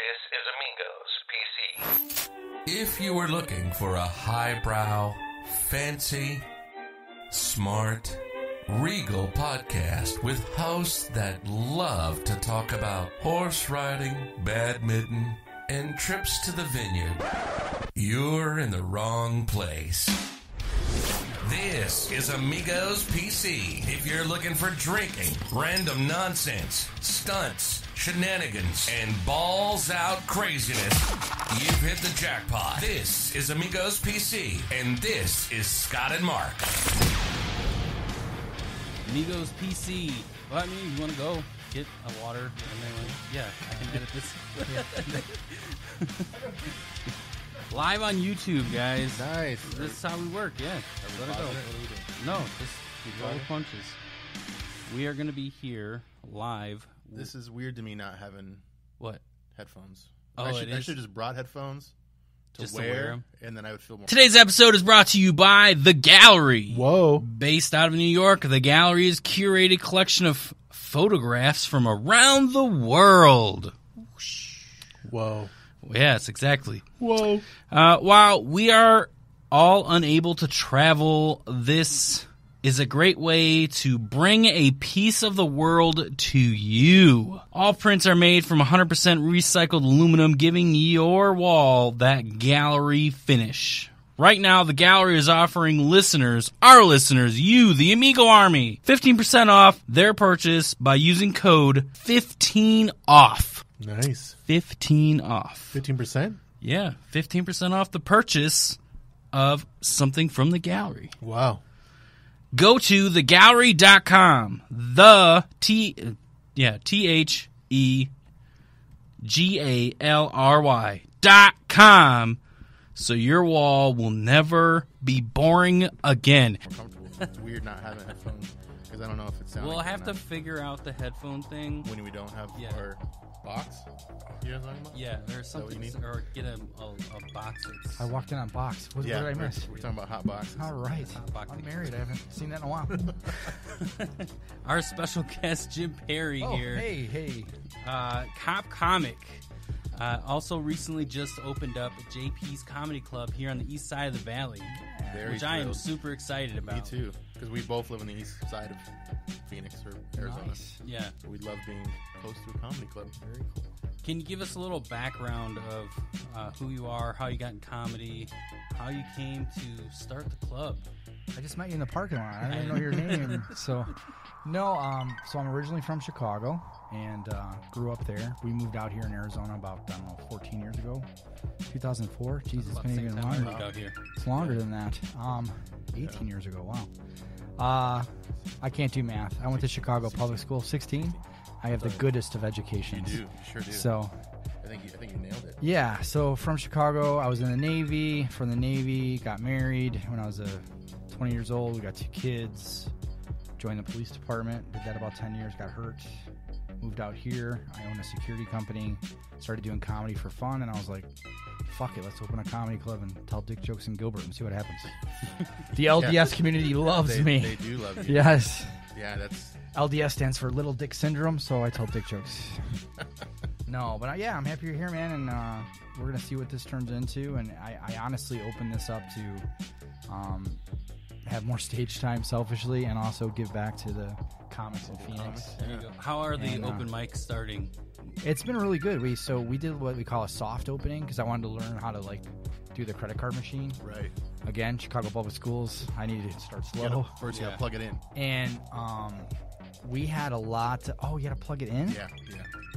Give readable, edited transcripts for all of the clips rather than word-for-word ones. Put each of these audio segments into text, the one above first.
This is Amigos PC. If you were looking for a highbrow, fancy, smart, regal podcast with hosts that love to talk about horse riding, badminton, and trips to the vineyard, you're in the wrong place. This is Amigos PC. If you're looking for drinking, random nonsense, stunts, shenanigans, and balls-out craziness, you've hit the jackpot. This is Amigos PC, and this is Scott and Mark. Amigos PC. Well, I mean, you want to go get a water, and then, yeah, I can edit this. Live on YouTube, guys. Nice. This is how we work, yeah. Let it go. No, just roll the punches. We are going to be here live. This is weird to me not having What? headphones. Oh, I it is? should have just brought headphones to Just to wear, wear 'em? and then I would feel more. Today's episode is brought to you by The Gallery. Whoa. Based out of New York, The Gallery is a curated collection of photographs from around the world. Whoa. Yes, exactly. Whoa. While we are all unable to travel, this is a great way to bring a piece of the world to you. All prints are made from 100% recycled aluminum, giving your wall that gallery finish. Right now, the gallery is offering our listeners, you, the Amigo Army, 15% off their purchase by using code 15OFF. Nice. 15 off. 15%? Yeah, 15% off the purchase of something from the gallery. Wow. Go to thegallery.com. TheGallery.com. So your wall will never be boring again. More comfortable. It's weird not having headphones because I don't know if it sounds. We'll have to figure out the headphone thing. when we don't have our box. You know what I'm talking about? Yeah, there's what something, you need? or get a box. I walked in on box. What did I miss? We're talking about hot boxes. All right. box. I'm married. I haven't seen that in a while. Our special guest, Jim Perry, here. Hey. Cop Comic. Also recently just opened up at JP's Comedy Club here on the east side of the valley, which I am super excited about. Me too, because we both live on the east side of Phoenix or Arizona. Nice. Yeah. So we love being close to a comedy club. Very cool. Can you give us a little background of who you are, how you got in comedy, how you came to start the club? I just met you in the parking lot. I didn't know your name. So I'm originally from Chicago and grew up there. We moved out here in Arizona about, 14 years ago. 2004. Jesus, it's been even longer. Moved out here. It's longer than that. 18 years ago. Wow. I can't do math. I went to Chicago Public School. 16. I have the goodest of educations. You do. You sure do. So I think you nailed it. yeah, so from Chicago, I was in the Navy. From the Navy, got married when I was 20 years old. We got 2 kids. Joined the police department. Did that about 10 years. Got hurt. Moved out here. I own a security company. Started doing comedy for fun, and I was like, fuck it, let's open a comedy club and tell dick jokes in Gilbert and see what happens. The LDS community loves me. They do love you. Yes. Yeah, that's... LDS stands for Little Dick Syndrome, so I tell dick jokes. No, but I'm happy you're here, man, and we're going to see what this turns into, and I honestly opened this up to have more stage time selfishly and also give back to the comics in Phoenix. There you go. How are the open mics starting? It's been really good. We did what we call a soft opening because I wanted to learn how to do the credit card machine. Right. Again, Chicago Public Schools. I needed to start slow. First, you got to plug it in. And we had a lot. You got to plug it in? Yeah.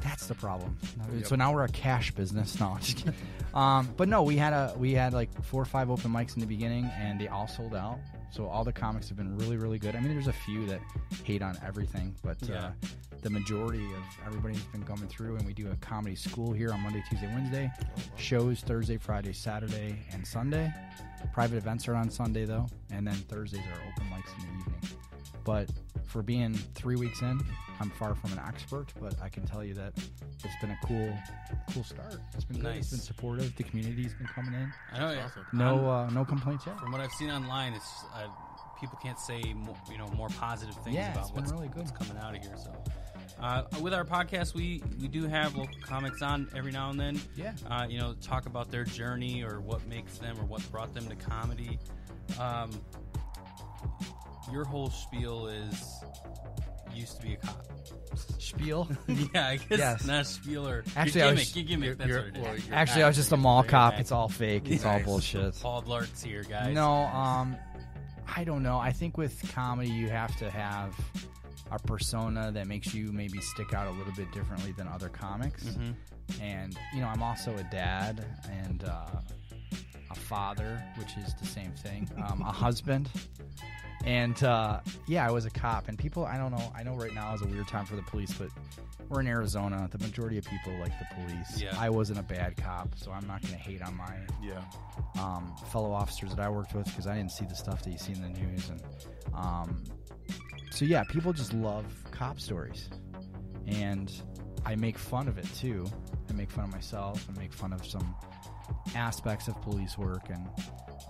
That's the problem. Yep. So now we're a cash business. No, I'm just kidding. But no, we had like 4 or 5 open mics in the beginning, and they all sold out. So all the comics have been really, really good. I mean, there's a few that hate on everything, but the majority of everybody's been coming through, and we do a comedy school here on Monday, Tuesday, Wednesday. Shows Thursday, Friday, Saturday, and Sunday. Private events are on Sunday, though, and then Thursdays are open mics in the evening. But for being 3 weeks in, I'm far from an expert, but I can tell you that it's been a cool start. It's been nice. Good. It's been supportive. The community's been coming in. I know. Awesome. No complaints yet. From what I've seen online, it's people can't say more positive things about it's been really good. what's coming out of here. So With our podcast, we do have local comics on every now and then. Yeah. Talk about their journey or what makes them or what brought them to comedy. Your whole spiel is used to be a cop. Spiel? Yeah, I guess Yes. not spiel or Actually, your gimmick. That's what it is. Actually, I was just a mall cop. Very It's all fake. It's all bullshit. Paul Blart's here, guys. No, I don't know. I think with comedy, you have to have a persona that makes you maybe stick out a little bit differently than other comics. Mm-hmm. And, I'm also a dad and a father, which is the same thing, a husband. And, I was a cop. And people, I don't know, I know right now is a weird time for the police, but we're in Arizona. The majority of people like the police. Yeah. I wasn't a bad cop, so I'm not going to hate on my fellow officers that I worked with because I didn't see the stuff that you see in the news. And people just love cop stories. And I make fun of it, too. I make fun of myself. I make fun of some aspects of police work, and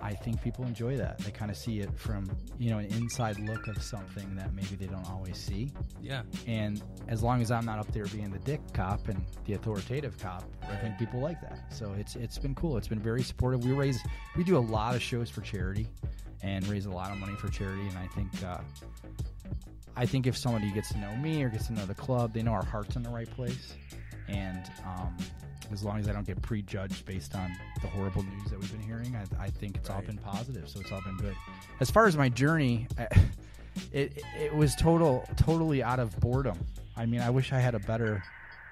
I think people enjoy that. They kind of see it from, an inside look of something that maybe they don't always see. Yeah. And as long as I'm not up there being the dick cop and the authoritative cop, I think people like that. So it's been cool. It's been very supportive. We do a lot of shows for charity and raise a lot of money for charity, and I think if somebody gets to know me or gets to know the club, they know our heart's in the right place. And as long as I don't get prejudged based on the horrible news that we've been hearing, I think it's all been positive. So it's all been good. As far as my journey, it was totally out of boredom. I mean, I wish I had a better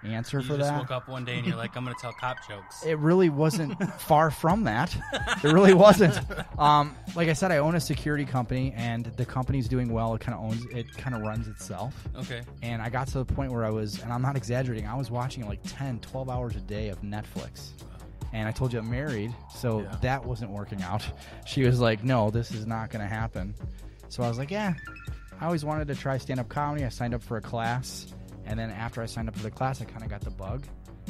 answer for You just that. woke up one day and you're like, I'm going to tell cop jokes. It really wasn't far from that. It really wasn't. Like I said, I own a security company, and the company's doing well. It kind of runs itself. Okay. And I got to the point where and I'm not exaggerating, I was watching like 10, 12 hours a day of Netflix. And I told you I'm married, so that wasn't working out. She was like, no, this is not going to happen. So I was like, I always wanted to try stand-up comedy. I signed up for a class. And then after I signed up for the class, I kind of got the bug,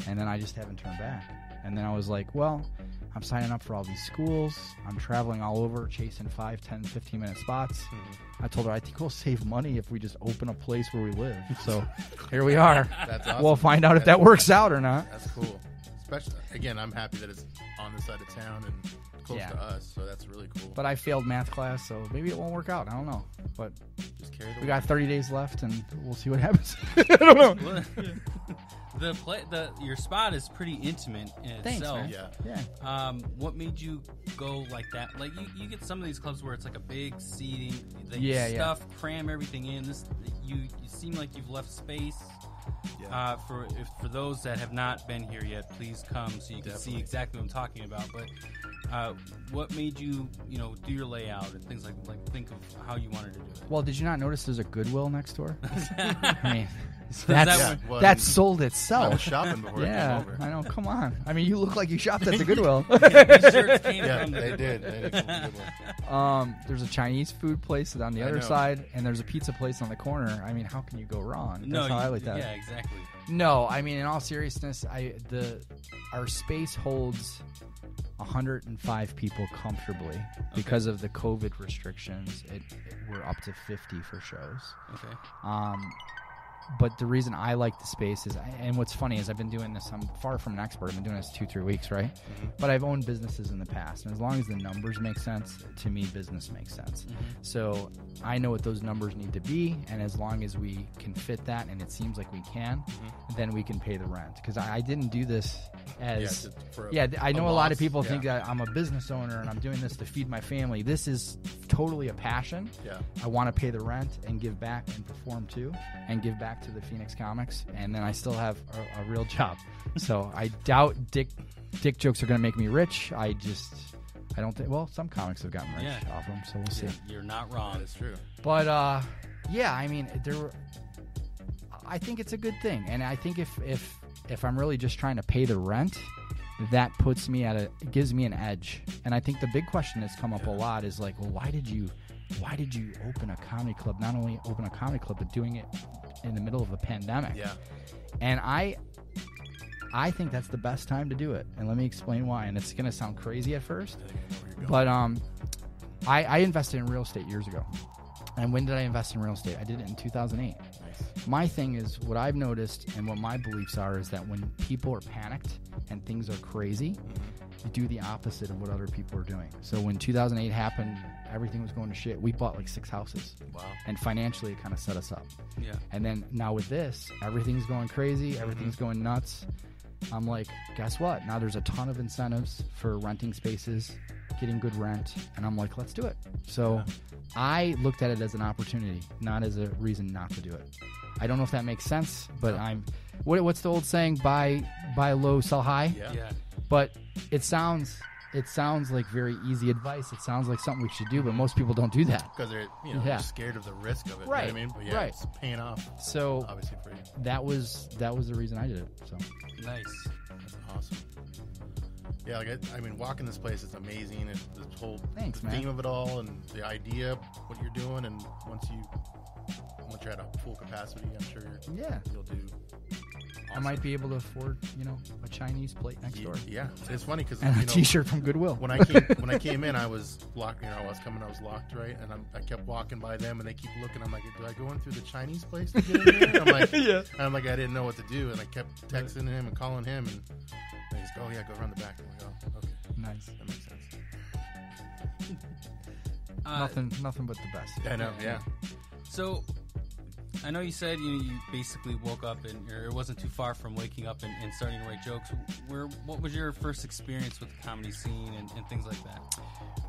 and then I just haven't turned back. And then I was like, well, I'm signing up for all these schools. I'm traveling all over, chasing 5, 10, 15-minute spots. Mm-hmm. I told her, I think we'll save money if we just open a place where we live. So here we are. That's awesome. We'll find out if that works out or not. That's cool. Especially, again, I'm happy that it's on this side of town and close to us, so that's really cool. But I failed math class, so maybe it won't work out. I don't know. But just carry the we got 30 days left, and we'll see what happens. I don't know. Your spot is pretty intimate in itself. Man. Yeah. What made you go like that? Like you get some of these clubs where it's like a big seating, cram everything in. You seem like you've left space. Yeah. For those that have not been here yet, please come so you can see exactly what I'm talking about. But what made you, do your layout and things like think of how you wanted to do it? Well, did you not notice there's a Goodwill next door? I mean, that sold itself. I was shopping before I came over. I know. Come on. I mean, you look like you shopped at the Goodwill. The shirts came from they did. They did from Goodwill. There's a Chinese food place on the other side, and there's a pizza place on the corner. I mean, how can you go wrong? That's how I like that. Yeah, exactly. No, I mean, in all seriousness, our space holds 105 people comfortably. Because of the COVID restrictions. We're up to 50 for shows. Okay. But the reason I like the space is, and what's funny is I've been doing this, I'm far from an expert, I've been doing this 2-3 weeks, right? Mm-hmm. But I've owned businesses in the past, and as long as the numbers make sense, to me, business makes sense. Mm-hmm. So I know what those numbers need to be, and as long as we can fit that, and it seems like we can, then we can pay the rent. Because I didn't do this as... I know a lot of people think that I'm a business owner, and I'm doing this to feed my family. This is totally a passion. Yeah. I want to pay the rent and give back and perform too, and give back to the Phoenix Comics, and then I still have a real job. So I doubt dick jokes are going to make me rich. I don't think. Well, some comics have gotten rich off them, so we'll see. You're not wrong. That's true. But I mean, I think it's a good thing, and I think if I'm really just trying to pay the rent, that puts me gives me an edge. And I think the big question that's come up a lot is like, well, why did you open a comedy club? Not only open a comedy club, but doing it in the middle of a pandemic. Yeah. And I think that's the best time to do it. And let me explain why. And it's going to sound crazy at first, but I invested in real estate years ago. And when did I invest in real estate? I did it in 2008. Nice. My thing is, what I've noticed and what my beliefs are is that when people are panicked and things are crazy, you do the opposite of what other people are doing. So when 2008 happened, everything was going to shit. We bought like 6 houses. Wow. And financially, it kind of set us up. Yeah. And then now with this, everything's going crazy. Everything's going nuts. I'm like, guess what? Now there's a ton of incentives for renting spaces, getting good rent. And I'm like, let's do it. So I looked at it as an opportunity, not as a reason not to do it. I don't know if that makes sense, but what's the old saying? Buy low, sell high. Yeah. But it sounds like very easy advice. It sounds like something we should do, but most people don't do that Because they're scared of the risk of it. Right. You know what I mean? But it's paying off. So obviously for you. that was the reason I did it. So Nice. That's awesome. Yeah, like I mean, walking this place is amazing. And the whole theme of it all, and the idea, what you're doing, and once you're at a full capacity, I'm sure you'll do. Awesome. I might be able to afford, a Chinese plate next door. Yeah, it's funny because and a T-shirt from Goodwill. When I came in, I was locked. I was locked, right? And I kept walking by them, and they keep looking. I'm like, do I go in through the Chinese place to get in here? And I'm like, I'm like, I didn't know what to do, and I kept texting him and calling him, and they just go, go around the back. I'm like, oh, okay, nice. That makes sense. Nothing but the best. I know. Yeah. So, I know you said you basically woke up or it wasn't too far from waking up and starting to write jokes. What was your first experience with the comedy scene and things like that?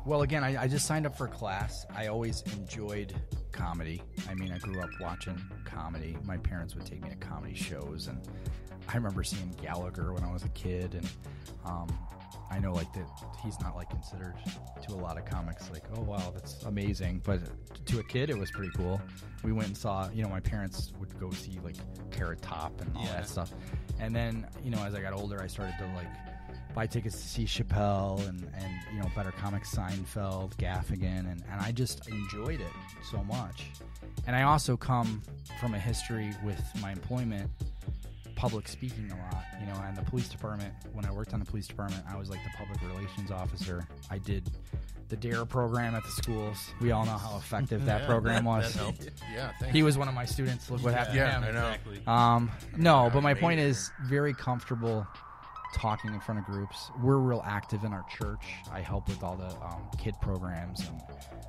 Well, again, I just signed up for a class. I always enjoyed comedy. I mean, I grew up watching comedy. My parents would take me to comedy shows, and I remember seeing Gallagher when I was a kid, and I know that he's not considered to a lot of comics oh wow, that's amazing, but to a kid it was pretty cool. We went and saw, my parents would go see Carrot Top and all that stuff, and then as I got older I started to buy tickets to see Chappelle and better comics, Seinfeld, Gaffigan, and I just enjoyed it so much. And I also come from a history with my employment, public speaking a lot, and the police department. When I worked on the police department, I was the public relations officer. I did the DARE program at the schools. We all know how effective that program was. That helped. Yeah, thanks. He was one of my students. Look what happened to him. I know. Exactly. No, but my point is, very comfortable talking in front of groups. We're real active in our church. I help with all the kid programs, and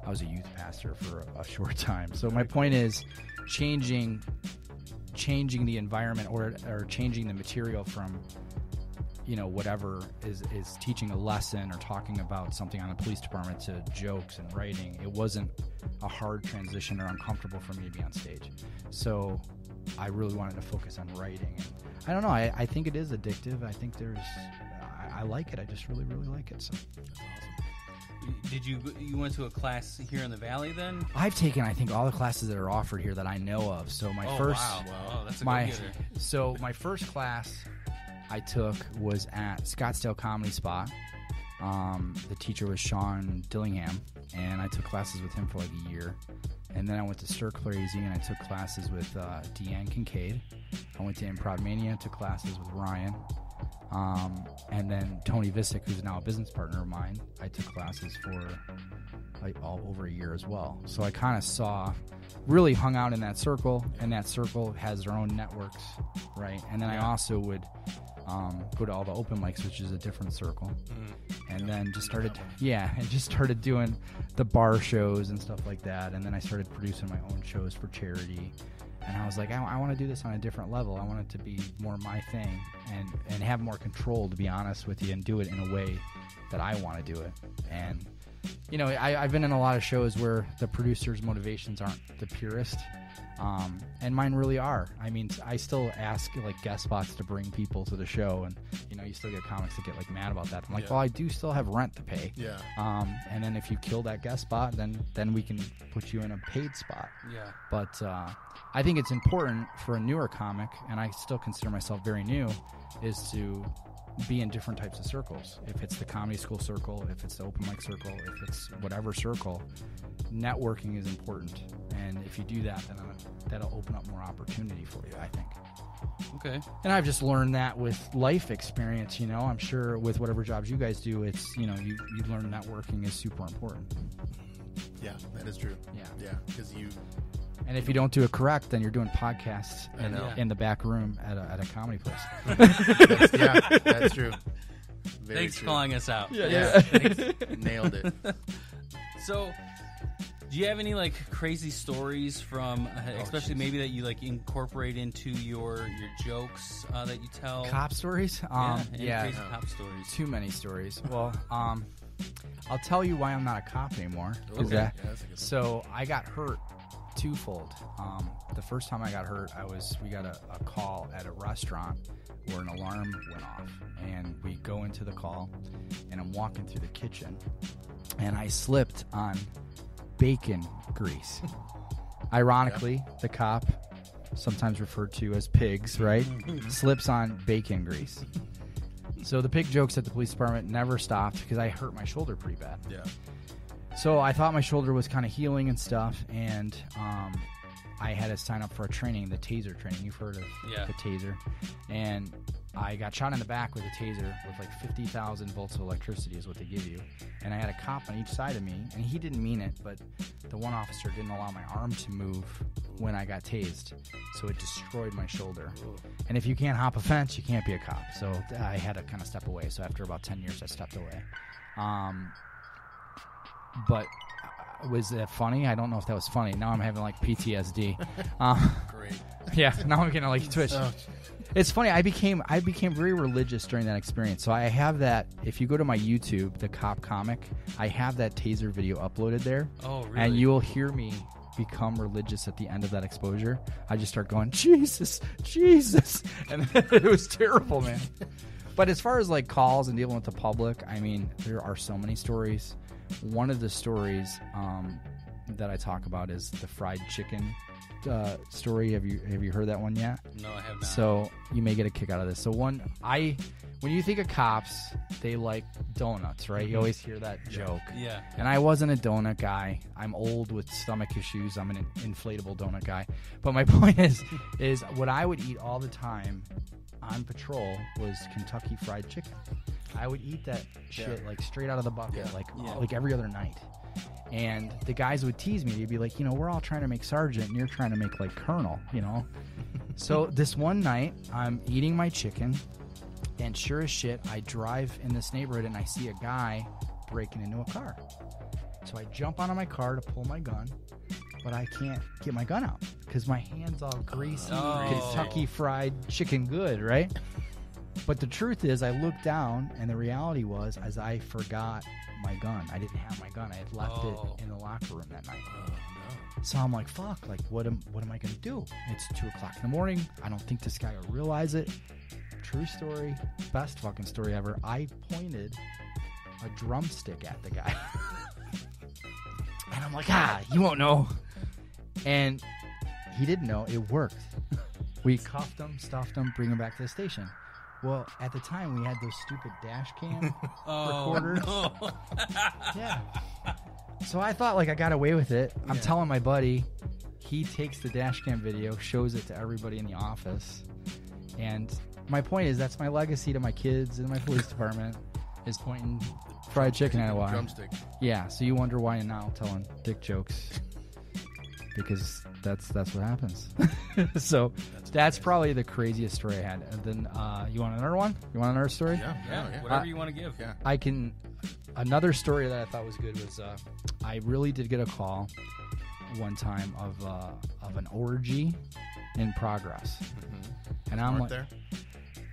I was a youth pastor for a short time. So my point is, changing the environment or changing the material from whatever is teaching a lesson or talking about something on the police department to jokes and writing. It wasn't a hard transition or uncomfortable for me to be on stage, so I really wanted to focus on writing. And I don't know, I think it is addictive. I think I like it. I just really, really like it. So That's awesome. Did you went to a class here in the Valley then? I've taken, I think, all the classes that are offered here that I know of. So my first, wow, that's a go-getter. So my first class I took was at Scottsdale Comedy Spot. The teacher was Sean Dillingham, and I took classes with him for a year. And then I went to Stir Crazy, and I took classes with Deanne Kincaid. I went to Improv Mania, took classes with Ryan. And then Tony Visick, who's now a business partner of mine, I took classes for all over a year as well. So I kind of really hung out in that circle, and that circle has their own networks, right? And then I also would go to all the open mics, which is a different circle, and then just started doing the bar shows and stuff like that. And then I started producing my own shows for charity. And I was like, I want to do this on a different level. I want it to be more my thing and have more control, to be honest with you, and do it in a way that I want to do it. And, I've been in a lot of shows where the producer's motivations aren't the purest, and mine really are. I mean, I still ask, guest spots to bring people to the show, and, you still get comics that get, mad about that. I'm like, well, I do still have rent to pay. Yeah. And then if you kill that guest spot, then we can put you in a paid spot. Yeah. But I think it's important for a newer comic, and I still consider myself very new, is to be in different types of circles. If it's the comedy school circle, if it's the open mic circle, if it's whatever circle, networking is important. And if you do that, then that'll open up more opportunity for you, I think. Okay. And I've just learned that with life experience, I'm sure with whatever jobs you guys do, it's, you learn networking is super important. Yeah, that is true. Yeah. Yeah, because And if you don't do it correct, then you're doing podcasts I know. in the back room at a comedy place. That's true. Very Thanks for true. calling us out. Yeah. Thanks. Nailed it. So, do you have any like crazy stories from, especially jeez. maybe that you like incorporate into your jokes that you tell? Cop stories? Any crazy cop stories. Too many stories. Well, I'll tell you why I'm not a cop anymore. Okay. Yeah, that's a good So I got hurt twofold. The first time I got hurt, we got a call at a restaurant where an alarm went off, and we go into the call, and I'm walking through the kitchen, and I slipped on bacon grease. Ironically, the cop, sometimes referred to as pigs, right, slips on bacon grease. So the pig jokes at the police department never stopped because I hurt my shoulder pretty bad. Yeah. So I thought my shoulder was kind of healing and stuff, and I had to sign up for a training, the taser training. You've heard of the taser. And I got shot in the back with a taser with like 50,000 volts of electricity is what they give you. And I had a cop on each side of me, and he didn't mean it, but the one officer didn't allow my arm to move when I got tased. So it destroyed my shoulder. And if you can't hop a fence, you can't be a cop. So I had to kind of step away. So after about 10 years, I stepped away. But was that funny? I don't know if that was funny. Now I'm having like PTSD. Great. Yeah, now I'm getting like twitch. Oh, It's funny. I became very religious during that experience. So I have that. If you go to my YouTube, the Cop Comic, I have that taser video uploaded there. Oh, really? And you will hear me become religious at the end of that exposure. I just start going, Jesus, Jesus, and it was terrible, man. But as far as like calls and dealing with the public, I mean, there are so many stories. One of the stories that I talk about is the fried chicken story. Have you heard that one yet? No, I have not. So you may get a kick out of this. So when you think of cops, they like donuts, right? You always hear that joke. Yeah. And I wasn't a donut guy. I'm old with stomach issues. I'm an inflatable donut guy. But my point is what I would eat all the time on patrol was Kentucky Fried Chicken. I would eat that shit like straight out of the bucket, like every other night. And the guys would tease me. They'd be like, we're all trying to make sergeant, and you're trying to make like colonel, So this one night, I'm eating my chicken, and sure as shit, I drive in this neighborhood, and I see a guy breaking into a car. So I jump onto my car to pull my gun, but I can't get my gun out because my hand's all greasy, Kentucky Fried Chicken good, right? But the truth is, I looked down, and the reality was, as I forgot my gun. I didn't have my gun. I had left it in the locker room that night. Oh, no. So I'm like, fuck, like, what am I going to do? It's 2 o'clock in the morning. I don't think this guy will realize it. True story. Best fucking story ever. I pointed a drumstick at the guy. And I'm like, you won't know. And he didn't know. It worked. We cuffed him, stuffed him, bring him back to the station. Well, at the time, we had those stupid dash cam recorders. No. Yeah. So I thought, like, I got away with it. I'm telling my buddy. He takes the dash cam video, shows it to everybody in the office. And my point is, that's my legacy to my kids and my police department, is pointing fried chicken at a wire. Drumstick. Yeah, so you wonder why I'm now telling dick jokes. Because that's what happens. So that's probably the craziest story I had. And then you want another one? You want another story? Yeah. Whatever you want to give. Yeah. I can. Another story that I thought was good was I really did get a call one time of an orgy in progress, and I'm like, there?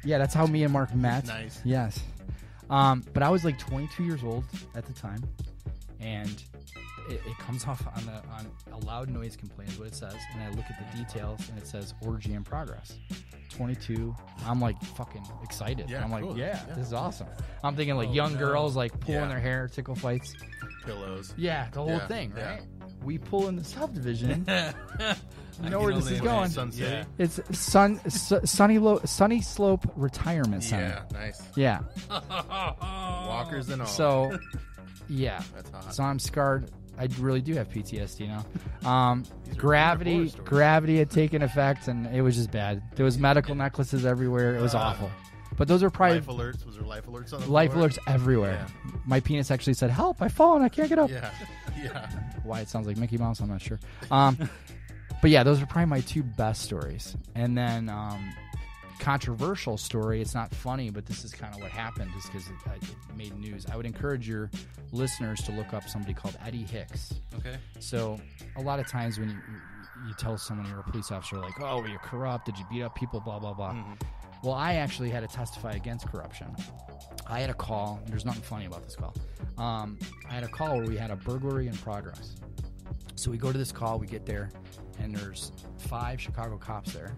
yeah, that's how me and Mark met. Nice. Yes. But I was like 22 years old at the time, and it comes off on a loud noise complaint is what it says, and I look at the details and it says orgy in progress. 22, I'm like fucking excited. Yeah, I'm like, cool. yeah, Yeah. this is awesome. I'm thinking like young girls like pulling their hair, tickle fights. Pillows. Yeah, the whole thing, yeah. right? We pull in the subdivision. You know where this is only going. Sun City. Yeah. It's Sunny Slope Retirement Center. Yeah, nice. Yeah. Walkers and all. So, yeah. That's hot. So I'm scarred. I really do have PTSD now. These are Gravity horror stories. gravity had taken effect, and it was just bad. There was medical necklaces everywhere. It was awful. But those are probably Life alerts. Was there life alerts on the life floor? alerts everywhere. My penis actually said, "Help! I've fallen. I can't get up." Yeah. Yeah. Why it sounds like Mickey Mouse, I'm not sure. But yeah, those are probably my two best stories. And then controversial story. It's not funny, but this is kind of what happened just because it made news. I would encourage your listeners to look up somebody called Eddie Hicks. Okay. So a lot of times when you tell someone you're a police officer, like, oh, were you corrupt? Did you beat up people? Blah, blah, blah. Mm-hmm. Well, I actually had to testify against corruption. I had a call. There's nothing funny about this call. I had a call where we had a burglary in progress. So we go to this call. We get there, and there's 5 Chicago cops there.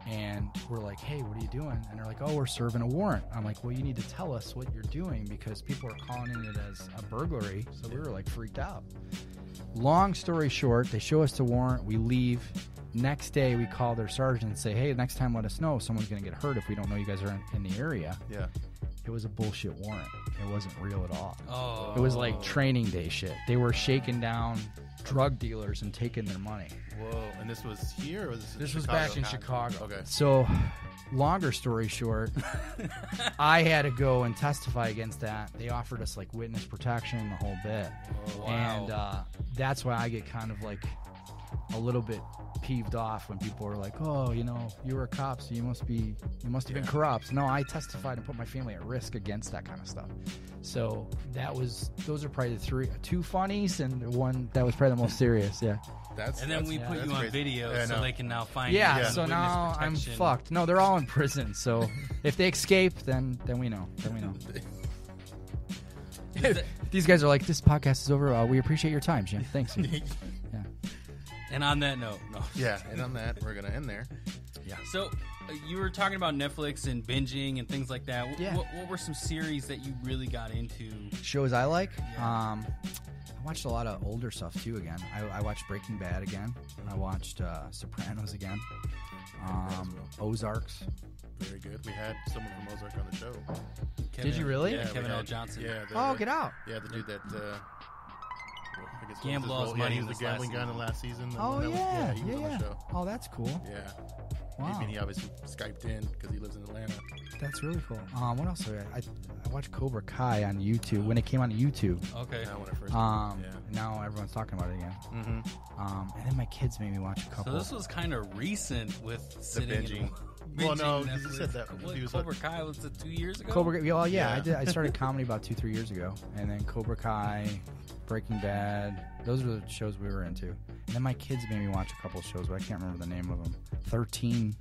And we're like, hey, what are you doing? And they're like, oh, we're serving a warrant. I'm like, well, you need to tell us what you're doing because people are calling it as a burglary. So we were like freaked out. Long story short, they show us the warrant. We leave. Next day, we call their sergeant and say, hey, next time let us know. Someone's going to get hurt if we don't know you guys are in the area. Yeah. It was a bullshit warrant. It wasn't real at all. Oh. It was like training day shit. They were shaking down drug dealers and taking their money. Whoa. And this was here? Or was This was Chicago? back in Chicago. Okay. So, longer story short, I had to go and testify against that. They offered us like witness protection, the whole bit. Oh, wow. And that's why I get kind of like a little bit peeved off when people are like, oh, you know, you were a cop, so you must have been corrupt. No, I testified and put my family at risk against that kind of stuff. So those are probably the 2 funnies and one that was probably the most serious. Yeah. And then we put you on crazy. video Yeah, so no. they can now find Yeah, you. so Witness now I'm protection. fucked. No, they're all in prison. So if they escape, then we know. These guys are like, this podcast is over. We appreciate your time, Jim. Thanks. Yeah. And on that note, no. Yeah, and on that, we're going to end there. Yeah. So you were talking about Netflix and binging and things like that. Yeah. What were some series that you really got into? Shows I like. Yeah. I watched a lot of older stuff too. Again, I watched Breaking Bad again. I watched Sopranos again. Ozarks. Very good. We had someone from Ozark on the show. Kevin, Did you really? Yeah, Yeah, Kevin we L. had- Johnson. Yeah. Oh, get out. Yeah, the dude that... I guess Gambled all his yeah, money he in was the this gambling last guy in the last season. the Oh one that was- yeah, he was on the show. Oh, that's cool. Yeah. Wow, And he obviously Skyped in because he lives in Atlanta. that's really cool. What else? I watched Cobra Kai on YouTube when it came on YouTube. Okay. Now when I first Now everyone's talking about it again. Mm-hmm. And then my kids made me watch a couple. So this was kind of recent with sitting binging. and Well, no, binging 'cause you Netflix. said that What, he was Cobra Kai was it 2 years ago? Cobra Kai. Well, yeah, Yeah. I did. I started comedy about 2-3 years ago, and then Cobra Kai, Breaking Bad. Those are the shows we were into. And then my kids made me watch a couple shows, but I can't remember the name of them. 13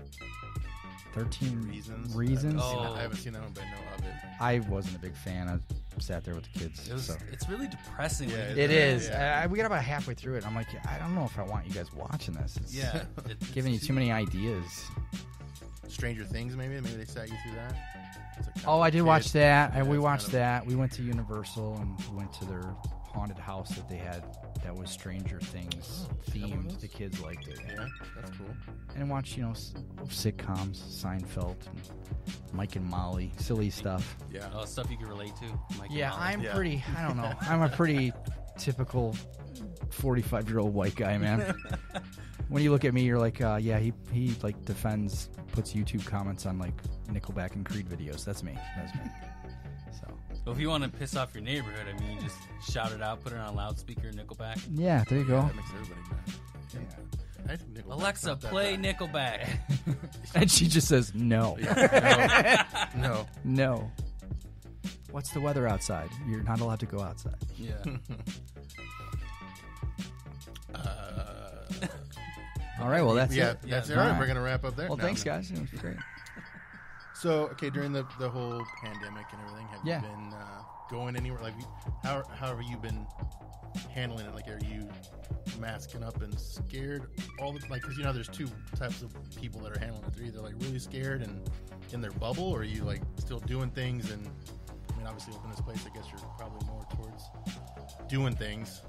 Reasons. I haven't seen that one, but I know of it. I wasn't a big fan. I sat there with the kids. So. It's really depressing. Yeah, when it you- It is. Yeah. We got about halfway through it. I'm like, I don't know if I want you guys watching this. It's Yeah. It's giving you too many ideas. Stranger Things, maybe they sat you through that. It's a kind Oh, of I did kid. watch that. Yeah, We it's watched kind of- that. We went to Universal and we went to their haunted house that they had that was Stranger Things themed. The kids liked it. Yeah, that's cool. And watched, sitcoms, Seinfeld, and Mike and Molly, silly stuff. Yeah. stuff you can relate to. Mike and Yeah, Molly. I'm Yeah. pretty, I don't know. I'm a pretty typical 45-year-old white guy, man. When you look at me, you're like, yeah, he like defends, puts YouTube comments on like Nickelback and Creed videos. That's me. So Well, if you want to piss off your neighborhood, I mean, you just shout it out, put it on loudspeaker, Nickelback. yeah, there you go. That makes everybody mad. Yeah. I think Nickelback's Alexa, not that play bad. Nickelback. And she just says no. No. No. What's the weather outside? You're not allowed to go outside. Yeah. All right, well, that's Yeah, it. that's Yeah. it. All right, Alright. we're going to wrap up there. Well, No, thanks, no. guys. It was great. So, okay, during the whole pandemic and everything, have Yeah. you been going anywhere? Like, how have you been handling it? Like, are you masking up and scared all the like? Because there's two types of people that are handling it. They're either like really scared and in their bubble, or are you like still doing things? And I mean, obviously, open this place. I guess you're probably more towards doing things.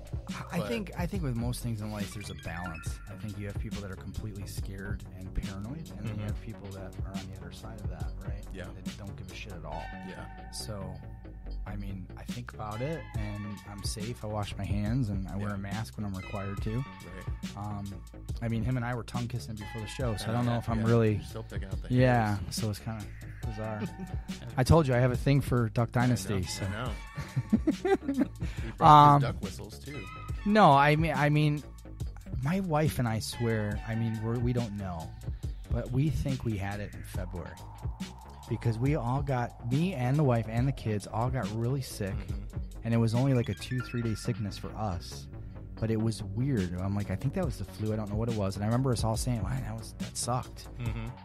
I But- think with most things in life, there's a balance. I think you have people that are completely scared and paranoid, and then you have people that are on the other side of that, right? Yeah. That don't give a shit at all. Yeah. So, I mean, I think about it, and I'm safe. I wash my hands, and I wear a mask when I'm required to. Right. I mean, him and I were tongue kissing before the show, so I don't know if I'm Yeah, really. You're still picking up the Yeah, hands. so it's kind of bizarre. I told you I have a thing for Duck Dynasty. So. I know. He brought his duck whistles too. No, I mean, My wife and I swear, I mean, we don't know, but we think we had it in February because we all got, me and the wife and the kids all got really sick, and it was only like a 2-3 day sickness for us. But it was weird. I'm like, I think that was the flu. I don't know what it was. And I remember us all saying, wow, that sucked.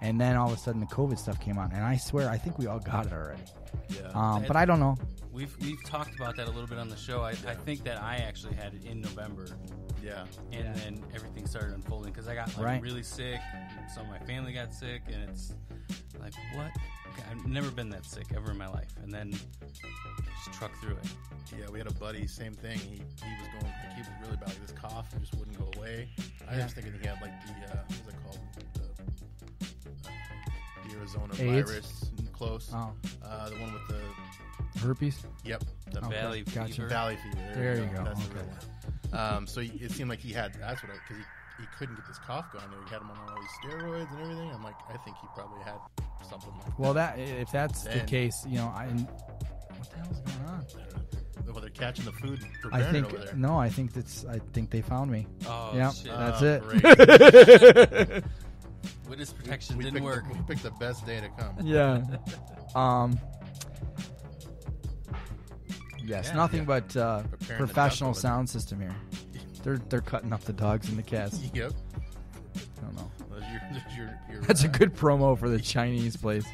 And then all of a sudden the COVID stuff came on. And I swear, I think we all got it already. Yeah. But I don't know. We've talked about that a little bit on the show. I think that I actually had it in November. Yeah. And then everything started unfolding because I got really sick. And so my family got sick. And it's like, what? I've never been that sick ever in my life. And then just truck through it. Yeah, we had a buddy, same thing. He was going, like, he was really bad. Like, this cough just wouldn't go away. I was thinking he had like the what was it called? The Arizona AIDS? Virus. Close. Oh. The one with the herpes. Yep. The Valley fever. Valley fever. There you go. That's the Okay. real one. So it seemed like he had. That's what because he couldn't get this cough going. He had him on all these steroids and everything. I'm like, I think he probably had something like that. Well, if that's the Then- case, what the hell's going on? Well, they're catching the food and I preparing think it over there. no. I think they found me. Oh, Yeah, shit. that's Great. it. Witness protection We didn't picked work. We picked the best day to come. Yeah. Yes, Yeah. nothing but the professional duck over sound system here. They're cutting up the dogs and the cats. Yep. I don't know. There's your That's a good promo for the Chinese place.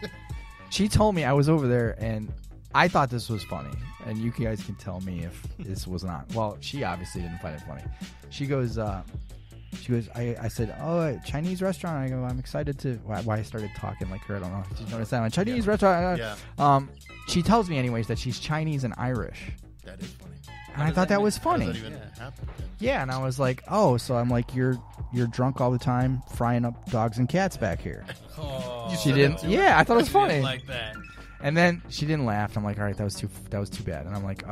She told me I was over there, and I thought this was funny. And you guys can tell me if this was not. Well, she obviously didn't find it funny. She goes, I said, oh, a Chinese restaurant. I go, I'm excited to. Why I started talking like her? I don't know. Did you notice that one? Chinese restaurant. Yeah. She tells me anyways that she's Chinese and Irish. That is funny. And I thought that was How does funny. that even happen? Yeah, and I was like, oh, so I'm like, you're drunk all the time, frying up dogs and cats back here. Oh, She didn't. Yeah, I thought it was she didn't funny. like that. And then she didn't laugh. I'm like, all right, that was too bad. And I'm like,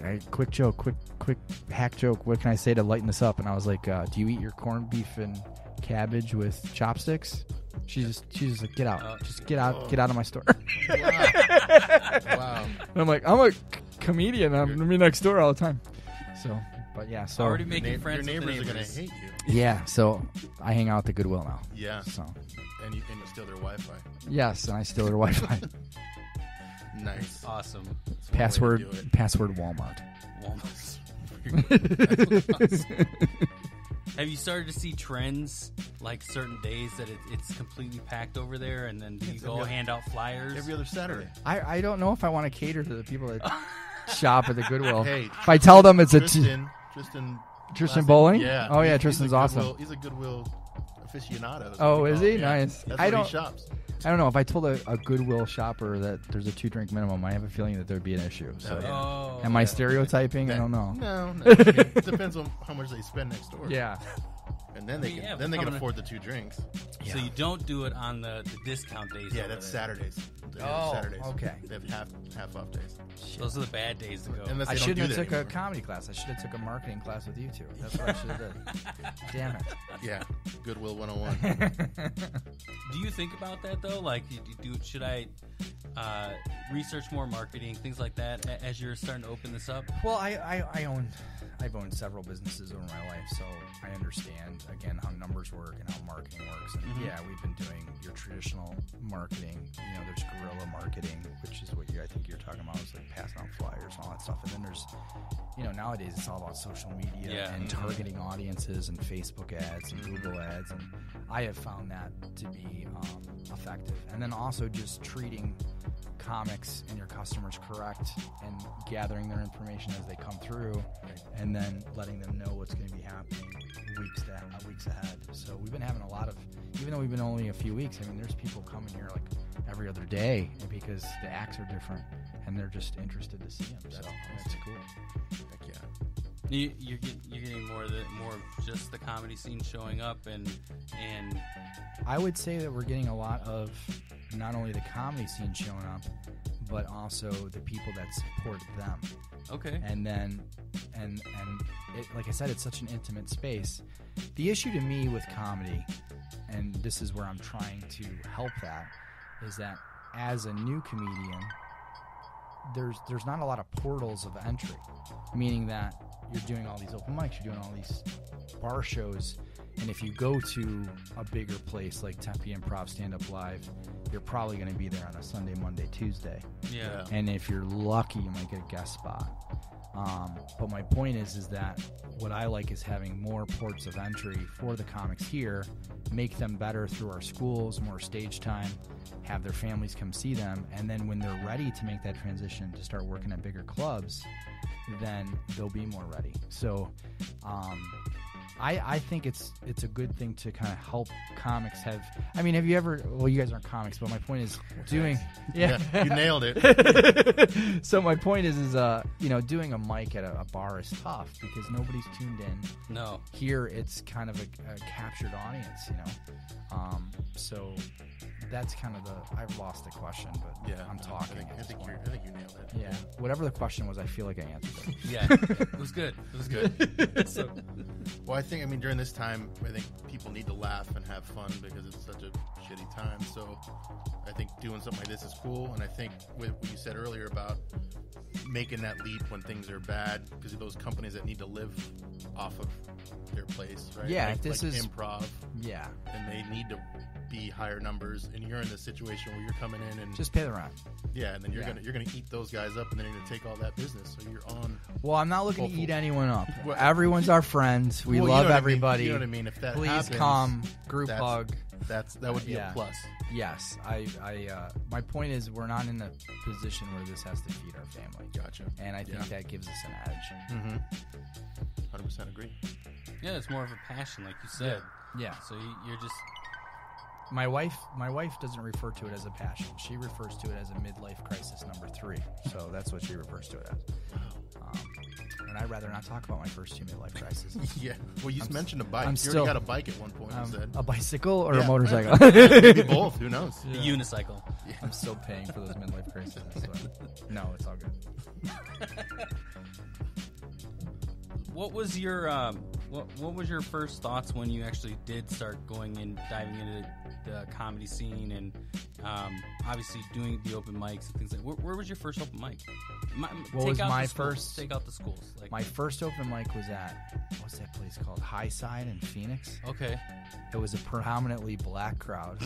hey, quick joke, quick hack joke. What can I say to lighten this up? And I was like, do you eat your corned beef and cabbage with chopsticks? She's just like, get out, just get out of my store. Wow. And I'm like, I'm a comedian. I'm gonna be next door all the time. So, but yeah, so Already making Your friends with neighbors the are going neighbors. to hate you. yeah, so I hang out at the Goodwill now. Yeah. So And you steal their Wi-Fi. yes, and I steal their Wi-Fi. Nice. Awesome. That's one way to do it. Password Walmart. Have you started to see trends like certain days that it's completely packed over there, and then do you go hand out flyers? Every other Saturday. I don't know if I want to cater to the people that shop at the Goodwill. Hey, if I tell them it's Tristan Tristan Bowling? Yeah. Oh yeah, He's a Tristan's Goodwill- awesome. He's a Goodwill aficionado. Oh, is he? Yeah. Nice. That's I where don't- he shops. I don't know. If I told a Goodwill shopper that there's a 2-drink minimum, I have a feeling that there'd be an issue. So, Oh, yeah. Oh, am I stereotyping? I don't know. No. It depends on how much they spend next door. Yeah. And then they Yeah, can coming in- afford the 2 drinks. So you don't do it on the discount days. Yeah, over that's there. Saturdays. They have Oh, Saturdays. okay. They have half off days. Those are the bad days to go. Unless I they don't shouldn't do have that took a anymore. comedy class. I should have took a marketing class with you two. That's what I should have done. Damn it. Yeah, Goodwill 101. Do you think about that though? Like, should I research more marketing, things like that, as you're starting to open this up? Well, I've owned several businesses over my life, so I understand again how numbers work and how marketing works. And yeah, we've been doing your traditional marketing. You know, there's guerrilla marketing, which is what I think you're talking about, is like passing out flyers and all that stuff. And then there's, nowadays it's all about social media and targeting audiences and Facebook ads and Google ads, and I have found that to be effective. And then also just treating comics and your customers correct and gathering their information as they come through, and then letting them know what's going to be happening weeks ahead. So we've been having a lot of, even though we've been only a few weeks, I mean, there's people coming here like every other day because the acts are different and they're just interested to see them. So that's cool. Heck yeah. You're getting more of just the comedy scene showing up, and I would say that we're getting a lot of not only the comedy scene showing up, but also the people that support them. okay. And then, and it, like I said, it's such an intimate space. The issue to me with comedy, and this is where I'm trying to help that, is that as a new comedian, there's not a lot of portals of entry, meaning that you're doing all these open mics, you're doing all these bar shows, and if you go to a bigger place like Tempe Improv Stand Up Live, you're probably going to be there on a Sunday, Monday, Tuesday. Yeah. And if you're lucky, you might get a guest spot. But my point is that what I like is having more ports of entry for the comics here, make them better through our schools, more stage time, have their families come see them, and then when they're ready to make that transition to start working at bigger clubs, then they'll be more ready. So I think it's a good thing to kind of help comics have. I mean, have you ever? Well, you guys aren't comics, but my point is doing. Yeah, you nailed it. So my point is doing a mic at a bar is tough because nobody's tuned in. No. Here, it's kind of a captured audience, So that's kind of I've lost the question, but Yeah, I'm talking. I think you nailed it. Yeah, whatever the question was, I feel like I answered it. Yeah, it was good. It was good. So, Well, I think, during this time, I think people need to laugh and have fun because it's such a shitty time. So I think doing something like this is cool. And I think with what you said earlier about making that leap when things are bad, because of those companies that need to live off of their place, right? Yeah, like, if this like is improv, yeah, and they need to be higher numbers, and you're in this situation where you're coming in and just pay the rent. yeah, and then you're gonna eat those guys up, and then you're gonna take all that business. So you're on. Well, I'm not looking to Hopeful. eat anyone up. Well, Everyone's our friends. We Well, you love know what I mean. everybody. You know what I mean? If that Please happens, come, group that's- hug. that would be Yeah. a plus. Yes, my point is we're not in a position where this has to feed our family. Gotcha. And I think that gives us an edge. Mm-hmm. 100% agree. yeah, it's more of a passion, like you said. Yeah. So you're just My wife doesn't refer to it as a passion. She refers to it as a midlife crisis number 3. So that's what she refers to it as. And I'd rather not talk about my first 2 midlife crises. Yeah. Well, you mentioned a bike. I'm You still- already got a bike at one point. You said. A bicycle or Yeah. a motorcycle? Maybe both. Who knows? a unicycle. I'm still paying for those midlife crises. So. No, it's all good. What was your what was your first thoughts when you actually did start diving into the comedy scene and obviously doing the open mics and things like? Where was your first open mic? Take out the schools. Like My first open mic was at what's that place called? Eastside in Phoenix. okay, It was a predominantly black crowd.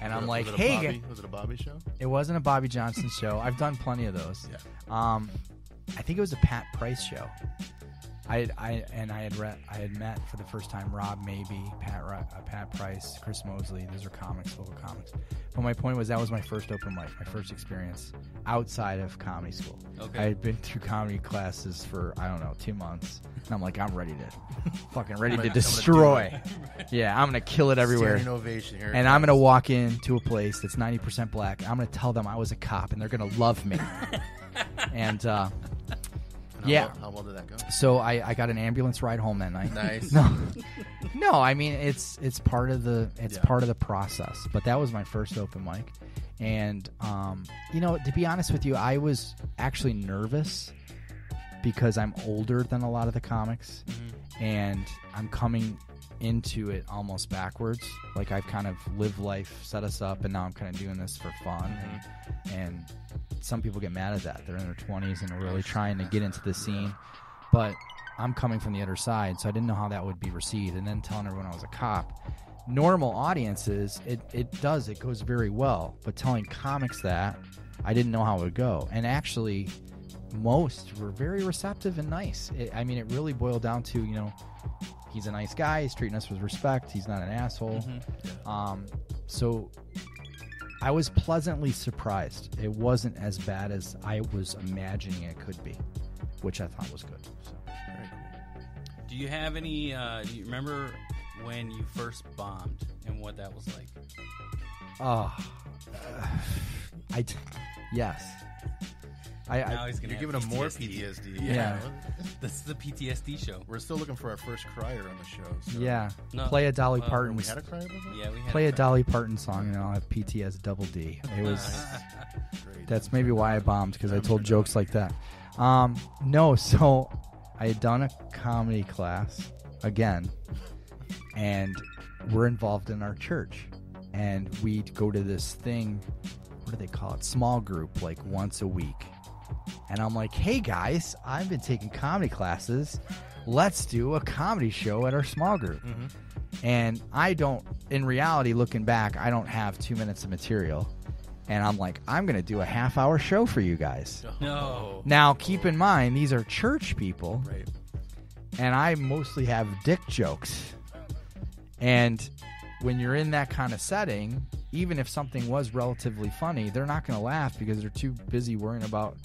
And I'm like, was it a hey, Bobby? Was it a Bobby show? it wasn't a Bobby Johnson show. I've done plenty of those. Yeah. I think it was a Pat Price show. I had met for the first time Rob Mabey, Pat Price, Chris Mosley. Those are comics, local comics. But my point was that was my first open mic, my first experience outside of comedy school. Okay. I had been through comedy classes for 2 months, and I'm like, I'm ready to destroy. Yeah, I'm gonna kill it everywhere. Standing ovation here. And I'm going to walk into a place that's 90% black. I'm going to tell them I was a cop, and they're going to love me. And yeah. How well did that go? So I got an ambulance ride home that night. Nice. No, I mean it's part of the part of the process. But that was my first open mic, and to be honest with you, I was actually nervous because I'm older than a lot of the comics, and I'm coming into it almost backwards. Like I've kind of lived life, set us up, and now I'm kind of doing this for fun. And some people get mad at that. They're in their 20s and are really trying to get into the scene. But I'm coming from the other side, so I didn't know how that would be received. And then telling everyone I was a cop. Normal audiences, it goes very well. But telling comics that, I didn't know how it would go. And actually, most were very receptive and nice. It really boiled down to, he's a nice guy. He's treating us with respect. He's not an asshole. So I was pleasantly surprised. It wasn't as bad as I was imagining it could be, which I thought was good. So. Very cool. do you have any? Do you remember when you first bombed and what that was like? Yes. Now he's gonna You're have giving him more PTSD. PTSD. Yeah. This is the PTSD show. We're still looking for our first crier on the show. So. Yeah. No. Play a Dolly Well, Parton. We had a crier before? Yeah, we had Play a Dolly Parton song, and I'll have PTS double D. It was. Great. That's maybe why I bombed, because I told jokes like that. No, so I had done a comedy class again, and we're involved in our church, and we'd go to this thing what do they call it? Small group, like once a week. And I'm like, hey guys, I've been taking comedy classes. Let's do a comedy show at our small group. And I don't, in reality, looking back, I don't have 2 minutes of material. And I'm like, I'm going to do a half-hour show for you guys. No. Now, keep in mind, these are church people. Right. And I mostly have dick jokes. And when you're in that kind of setting, even if something was relatively funny, they're not going to laugh because they're too busy worrying about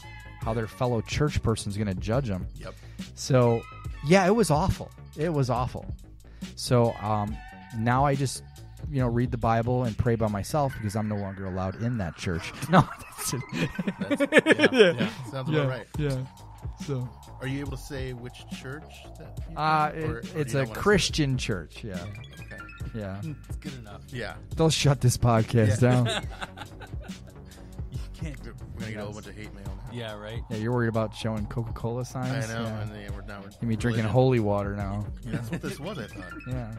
how their fellow church person's going to judge them. Yep. So, yeah, it was awful. It was awful. So now I just, read the Bible and pray by myself because I'm no longer allowed in that church. No, that's it. Yeah. Sounds about right. Yeah. So, are you able to say which church that you it's a Christian church. Yeah. Okay. Yeah. It's good enough. Yeah. They'll shut this podcast down. You can't. We're gonna get a whole bunch of hate mail now. Yeah, right. Yeah, you're worried about showing Coca-Cola signs. I know. Yeah. And then we're You mean drinking religion. holy water now? Yeah, that's what this was. I thought. Yeah.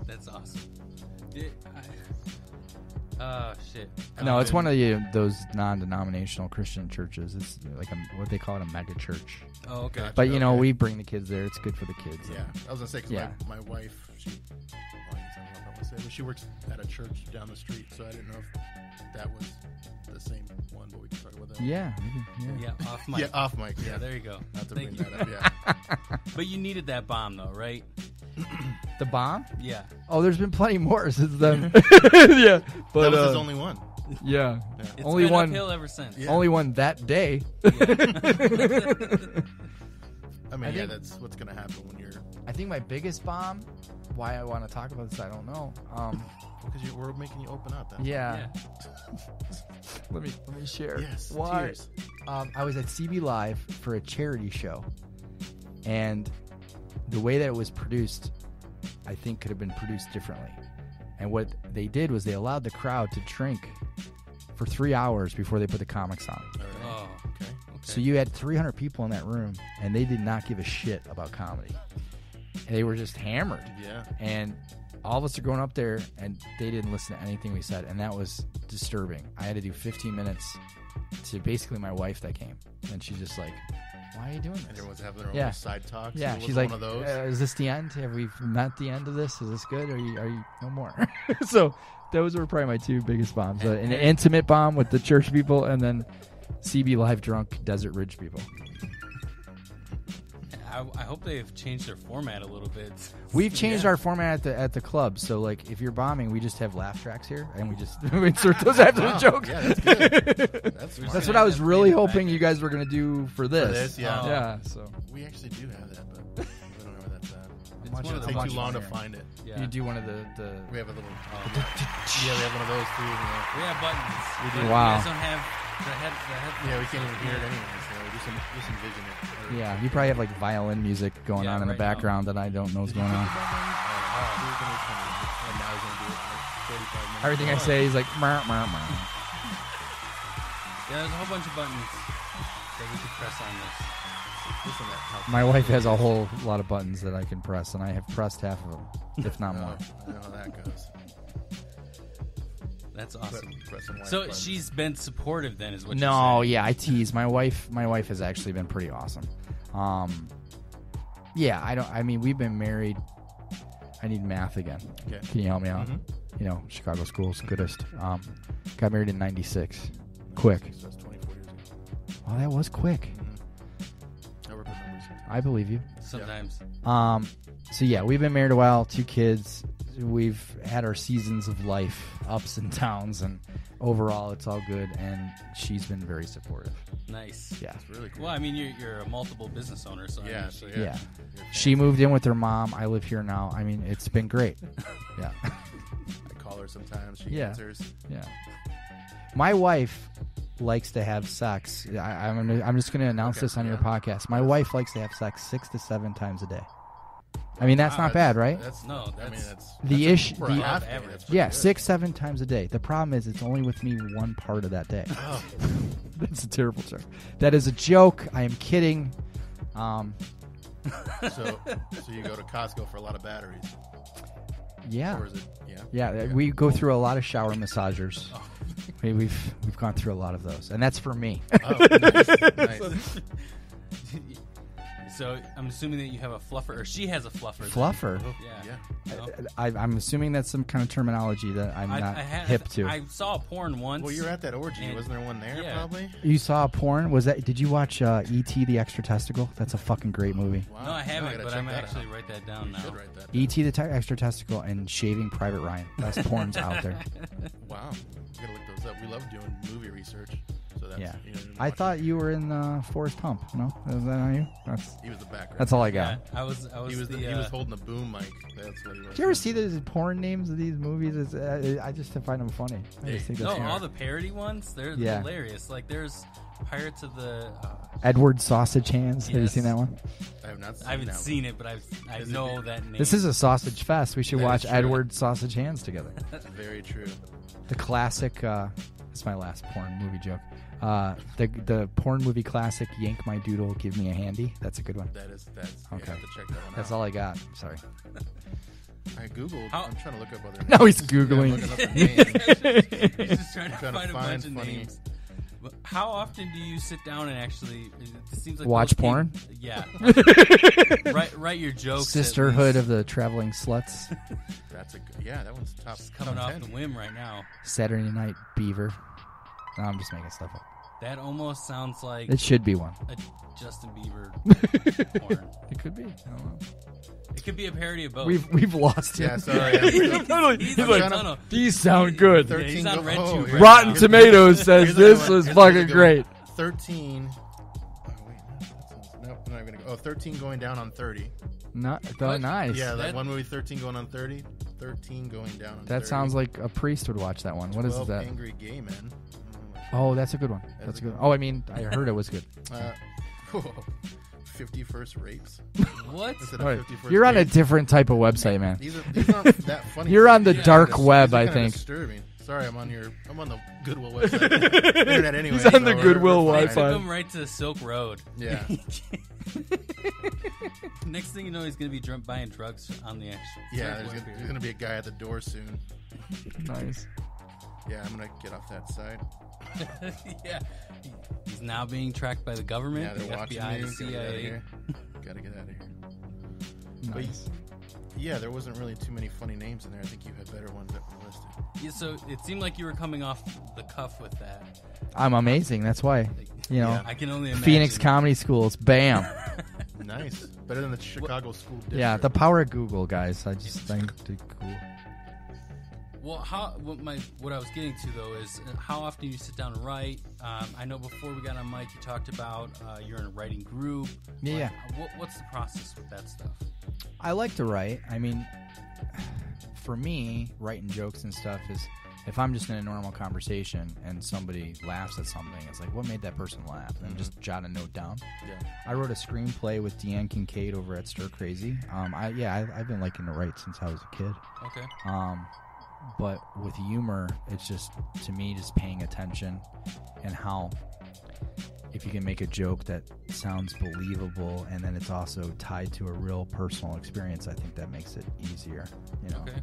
That's awesome. Shit. No, it's one of those non-denominational Christian churches. It's like what they call it, a mega church. Oh, okay. Gotcha. But Okay. we bring the kids there. It's good for the kids. Yeah, I was gonna say because Yeah. my wife, I don't know if I want to say, but she works at a church down the street, so I didn't know if that was the same one, but we can talk about that. Yeah. Yeah, off mic. Yeah, off mic. Yeah, Yeah, there you go. not to Thank bring you. that up. Yeah, But you needed that bomb, though, right? The bomb? Yeah. Oh, there's been plenty more since then. Yeah, but that was his only one. yeah, It's only been one. uphill ever since. Yeah. Only one that day. I mean, I think- that's what's gonna happen when you're I think my biggest bomb. Why I want to talk about this, I don't know. because we're making you open up. That's Yeah. Let me share. Yes. Why? Cheers. I was at CB Live for a charity show, and the way that it was produced, I think could have been produced differently. And what they did was they allowed the crowd to drink for 3 hours before they put the comics on. All right. Oh, Okay. So you had 300 people in that room, and they did not give a shit about comedy. And they were just hammered. Yeah. And all of us are going up there, and they didn't listen to anything we said, and that was disturbing. I had to do 15 minutes to basically my wife that came, and she's just like, "Why are you doing And this?" everyone's having their own Yeah. side talks. Yeah, It she's was like, one of those. "Is this the end? Have we met the end of this? Is this good? Are you no more?" So those were probably my two biggest bombs: an intimate bomb with the church people, and then CB Live drunk Desert Ridge people. I hope they've changed their format a little bit. We've changed our format at the club, so like if you're bombing, we just have laugh tracks here, and we just we insert those after the jokes. Yeah, that's good. That's what I was really hoping you guys were gonna do for this. this, yeah. Yeah. So We actually do have that, but we don't know where that's at. It's Watch one It'll of take the too long to here. find it. Yeah. you do one of the. We have a little. Yeah, we have one of those too. Yeah, We have buttons. We do. But Wow. You guys don't have the head. yeah we can't even hear it anyway. So just envision it. Yeah, you probably have like violin music going Yeah, on in the right now. background that I don't know what's going on. And now he's gonna do it in like 45 minutes. Everything I say is like. Meh, meh, meh. Yeah, there's a whole bunch of buttons that we could press on this. Listen to that. How My wife has a whole lot of buttons that I can press, and I have pressed half of them, if not more. I know how that goes. That's awesome. Pressing white So buttons. she's been supportive then, is what you're No, saying. yeah, I tease. My wife has actually been pretty awesome. Yeah, I mean, we've been married. I need math again. Okay. Can you help me out? Mhm. Chicago schools, goodest. Got married in '96. Quick. So that's 24 years ago. Oh, that was quick. I work with numbers sometimes. I believe you. Sometimes. So yeah, we've been married a while, 2 kids. We've had our seasons of life, ups and downs, and overall it's all good, and she's been very supportive. Nice. Yeah. It's really cool. Well, I mean, you're a multiple business owner, so I Yeah, mean, so Yeah. You're She moved in with her mom. I live here now. I mean, it's been great. Yeah. I call her sometimes. She Yeah. answers. Yeah. My wife likes to have sex. I'm just going to announce Okay, this on your yeah. podcast. My wife likes to have sex 6 to 7 times a day. I mean, that's Wow, not bad, right? That's No, I mean, that's- that's The that's issue- for the- a half day, average. that's pretty Yeah, good. 6-7 times a day. The problem is it's only with me one part of that day. Oh, That's a terrible joke. That is a joke. I am kidding. so you go to Costco for a lot of batteries. Yeah. Or is it? Yeah. Yeah, Okay. we go through a lot of shower massagers. Oh. We've gone through a lot of those, and that's for me. Oh, nice. So I'm assuming that you have a fluffer, or she has a fluffer. Fluffer. Yeah. Yeah. No? I'm assuming that's some kind of terminology that I'm not hip to. I saw a porn once. Well, you're at that orgy. And- Wasn't there one there? yeah. Probably. You saw a porn? Was that? Did you watch E.T. the Extra Testicle? That's a fucking great movie. Wow. No, I haven't, gotta but check I'm that actually out. write that down You now. should write that. E.T. the Extra Testicle and Shaving Private Ryan. Best porns out there. Wow. We gotta look those up. We love doing movie research. So that's, Yeah. you know, I watch thought you were in Forrest Hump. No, is that on you? he was the background. That's all I Yeah, got. I was He was the, he was holding a boom mic. That's what he was. Did you ever see the porn names of these movies? I just find them funny. I just think that's no, funny. all the parody ones, they're Yeah. hilarious. Like there's Pirates of the. Edward Sausage Hands. Have you Yes. seen that one? I have not seen I haven't that seen it, but I Is it know big? that name. This is a sausage fest. We should That watch is true. Edward Sausage Hands together. one. Very true. The classic. That's my last porn movie joke. The porn movie classic. Yank my doodle, give me a handy. That's a good one. That's. Okay. You have to check that one That's out. all I got. Sorry. I googled. How- I'm trying to look up other names. Now he's Yeah, I'm googling. looking up the names. He's just trying to Trying to find a find bunch of funny- names. But how often do you sit down and actually? It seems like Watch those porn? Yeah. write your jokes. at Sisterhood least. of the Traveling Sluts. That's a good. Yeah, that one's top. coming top off 10. the whim right now. Saturday Night Beaver. No, I'm just making stuff up. That almost sounds like It should be one. a Justin Bieber porn. It could be. I don't know. It could be a parody of both. We've lost him. Yeah, sorry. I'm- He's I'm like, trying to- no. These sound good. Yeah, he's on go- RedTube yeah. right Rotten now. Tomatoes says Here's this another was one. fucking Here's great. 13. Oh wait, no, I'm not gonna go. Oh, 13 going down on 30. Not What? nice. Yeah, that That- one movie, 13 going on 30. 13 going down on 30. That sounds like a priest would watch that one. What is 12 that? Angry Gay Men. Oh, that's a good one. That's a good one. Oh, I mean, I heard it was good. 50 First Rapes. What? Instead All of right. 50 First You're on a Dates. different type of website, man. These aren't that funny. You're on the Yeah, dark these are web, kinda I think. Disturbing. Sorry, I'm on the Goodwill website. Internet anyway. He's on the so we're Goodwill fine. Took Wi-Fi. him right to Silk Road. Yeah. Next thing you know, he's going to be buying drugs on the actual. Yeah, there's gonna be a guy at the door soon. Nice. Yeah, I'm gonna get off that side. Yeah. He's now being tracked by the government, Yeah, the they're watching FBI, me. the Gotta get out of CIA. here. Gotta get out of here. Nice. Yeah, there wasn't really too many funny names in there. I think you had better ones that were listed. Yeah, so it seemed like you were coming off the cuff with that. I'm amazing. That's why. You know, Yeah. I can only imagine. Phoenix Comedy Schools. Bam. Nice, better than the Chicago School District. Yeah, the power of Google, guys. I just think it's cool. Well, what I was getting to though is how often you sit down and write. I know before we got on mic, you talked about you're in a writing group. Yeah. What's the process with that stuff? I like to write. I mean, for me, writing jokes and stuff is if I'm just in a normal conversation and somebody laughs at something, it's like, what made that person laugh? And just jot a note down. Yeah. I wrote a screenplay with Deanne Kincaid over at Stir Crazy. I've been liking to write since I was a kid. Okay. But with humor, it's just, to me, just paying attention and how if you can make a joke that sounds believable and then it's also tied to a real personal experience, I think that makes it easier. You know. Okay.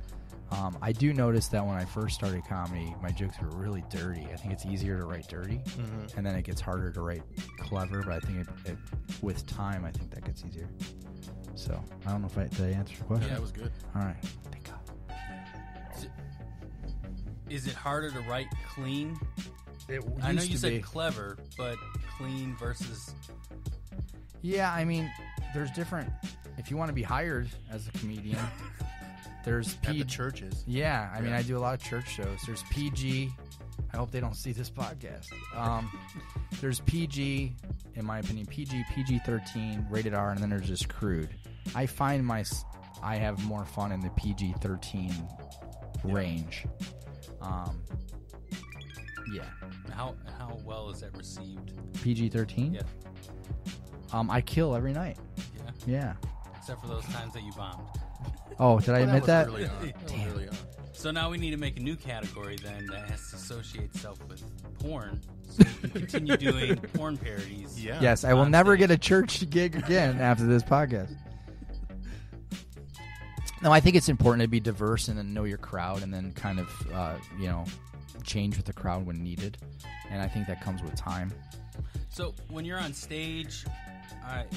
I do notice that when I first started comedy, my jokes were really dirty. I think it's easier to write dirty, and then it gets harder to write clever. But I think it with time, I think that gets easier. So I don't know if did I answer your question. Yeah, that was good. All right. Thank God. Is it harder to write clean? It I know you said clever, but clean versus. Yeah, I mean, there's different. If you want to be hired as a comedian, there's At the churches. Yeah, I mean, Yeah. I do a lot of church shows. There's PG. I hope they don't see this podcast. There's PG, in my opinion, PG-13, rated R, and then there's just crude. I find I have more fun in the PG-13 range. Yeah. How well is that received? PG-13? Yeah. I kill every night. Yeah. Yeah. Except for those times that you bombed. Oh, did I admit was that? Early on. That was early on. So now we need to make a new category then that has to associate itself with porn. So we can continue doing porn parodies. Yeah. Yes, I will On never stage. get a church gig again after this podcast. No, I think it's important to be diverse and then know your crowd and then kind of, change with the crowd when needed. And I think that comes with time. So when you're on stage